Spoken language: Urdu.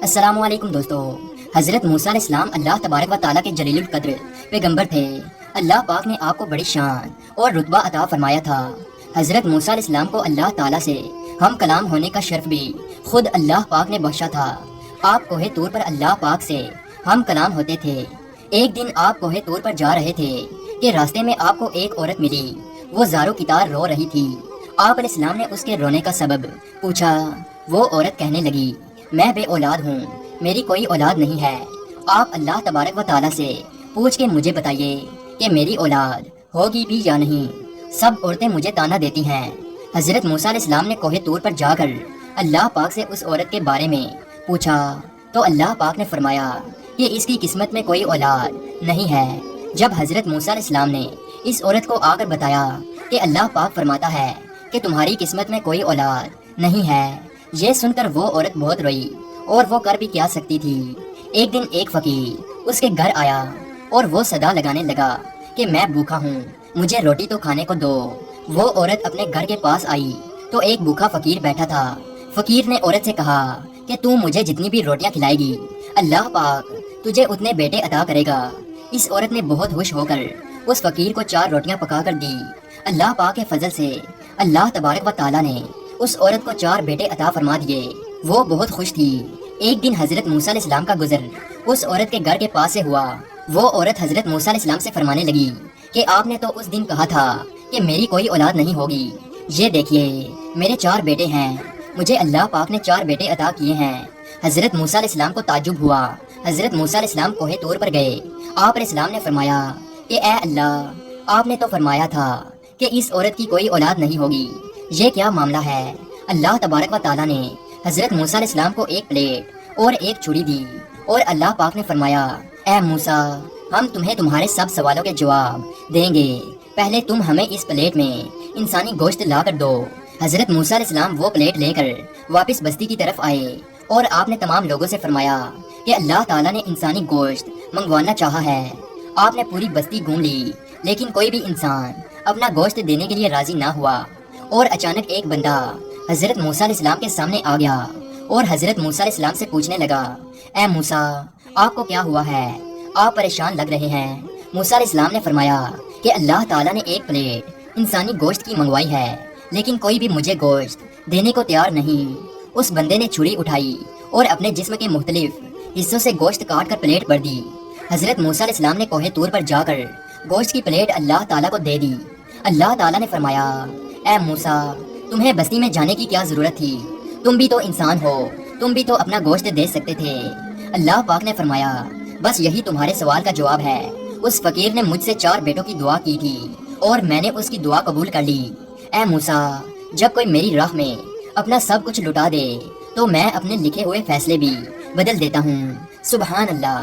السلام علیکم دوستو۔ حضرت موسیٰ علیہ السلام اللہ تبارک و تعالیٰ کے جلیل القدر پیغمبر تھے۔ اللہ پاک نے آپ کو بڑی شان اور رتبہ عطا فرمایا تھا۔ حضرت موسیٰ علیہ السلام کو اللہ تعالیٰ سے ہم کلام ہونے کا شرف بھی خود اللہ پاک نے بخشا تھا۔ آپ کوہ طور پر اللہ پاک سے ہم کلام ہوتے تھے۔ ایک دن آپ کوہ طور پر جا رہے تھے کہ راستے میں آپ کو ایک عورت ملی۔ وہ زارو کی طرح رو رہی تھی۔ آپ علیہ السلام نے اس کے رونے کا سبب پوچھا۔ وہ عورت کہنے لگی، میں بے اولاد ہوں، میری کوئی اولاد نہیں ہے۔ آپ اللہ تبارک و تعالیٰ سے پوچھ کے مجھے بتائیے کہ میری اولاد ہوگی بھی یا نہیں۔ سب عورتیں مجھے تانا دیتی ہیں۔ حضرت موسیٰ علیہ السلام نے کوہ طور پر جا کر اللہ پاک سے اس عورت کے بارے میں پوچھا تو اللہ پاک نے فرمایا کہ اس کی قسمت میں کوئی اولاد نہیں ہے۔ جب حضرت موسیٰ علیہ السلام نے اس عورت کو آ کر بتایا کہ اللہ پاک فرماتا ہے کہ تمہاری قسمت میں کوئی اولاد نہیں ہے، یہ سن کر وہ عورت بہت روئی، اور وہ کر بھی کیا سکتی تھی۔ ایک دن ایک فقیر اس کے گھر آیا اور وہ صدا لگانے لگا کہ میں بھوکا ہوں، مجھے روٹی تو کھانے کو دو۔ وہ عورت اپنے گھر کے پاس آئی تو ایک بھوکا فقیر بیٹھا تھا۔ فقیر نے عورت سے کہا کہ تو مجھے جتنی بھی روٹیاں کھلائے گی اللہ پاک تجھے اتنے بیٹے عطا کرے گا۔ اس عورت نے بہت خوش ہو کر اس فقیر کو 4 روٹیاں پکا کر دی۔ اللہ پاک کے فضل سے اللہ تبارک و تعالیٰ نے اس عورت کو 4 بیٹے عطا فرما دیے۔ وہ بہت خوش تھی۔ ایک دن حضرت موسیٰ علیہ السلام کا گزر اس عورت کے گھر کے پاس سے ہوا۔ وہ عورت حضرت موسیٰ علیہ السلام سے فرمانے لگی کہ آپ نے تو اس دن کہا تھا کہ میری کوئی اولاد نہیں ہوگی، یہ دیکھیے میرے 4 بیٹے ہیں، مجھے اللہ پاک نے 4 بیٹے عطا کیے ہیں۔ حضرت موسیٰ علیہ السلام کو تعجب ہوا۔ حضرت موسیٰ علیہ السلام کوہ طور پر گئے۔ آپ علیہ السلام نے فرمایا کہ اے اللہ، آپ نے تو فرمایا تھا کہ اس عورت کی کوئی اولاد نہیں ہوگی، یہ کیا معاملہ ہے؟ اللہ تبارک و تعالیٰ نے حضرت موسیٰ علیہ السلام کو ایک پلیٹ اور ایک چھری دی، اور اللہ پاک نے فرمایا اے موسیٰ، ہم تمہیں تمہارے سب سوالوں کے جواب دیں گے، پہلے تم ہمیں اس پلیٹ میں انسانی گوشت لا کر دو۔ حضرت موسیٰ علیہ السلام وہ پلیٹ لے کر واپس بستی کی طرف آئے، اور آپ نے تمام لوگوں سے فرمایا کہ اللہ تعالیٰ نے انسانی گوشت منگوانا چاہا ہے۔ آپ نے پوری بستی گھوم لی، لیکن کوئی بھی انسان اپنا گوشت دینے کے لیے راضی نہ ہوا۔ اور اچانک ایک بندہ حضرت موسیٰ علیہ السلام کے سامنے آ گیا اور حضرت موسیٰ علیہ السلام سے پوچھنے لگا، اے موسیٰ، آپ کو کیا ہوا ہے؟ آپ پریشان لگ رہے ہیں۔ موسیٰ علیہ السلام نے فرمایا کہ اللہ تعالیٰ نے ایک پلیٹ انسانی گوشت کی منگوائی ہے، لیکن کوئی بھی مجھے گوشت دینے کو تیار نہیں۔ اس بندے نے چھری اٹھائی اور اپنے جسم کے مختلف حصوں سے گوشت کاٹ کر پلیٹ بھر دی۔ حضرت موسیٰ علیہ السلام نے کوہ طور پر جا کر گوشت کی پلیٹ اللہ تعالیٰ کو دے دی۔ اللہ تعالیٰ نے فرمایا، اے موسیٰ، تمہیں بستی میں جانے کی کیا ضرورت تھی؟ تم بھی تو انسان ہو، تم بھی تو اپنا گوشت دے سکتے تھے۔ اللہ پاک نے فرمایا، بس یہی تمہارے سوال کا جواب ہے۔ اس فقیر نے مجھ سے 4 بیٹوں کی دعا کی تھی اور میں نے اس کی دعا قبول کر لی۔ اے موسیٰ، جب کوئی میری راہ میں اپنا سب کچھ لٹا دے تو میں اپنے لکھے ہوئے فیصلے بھی بدل دیتا ہوں۔ سبحان اللہ۔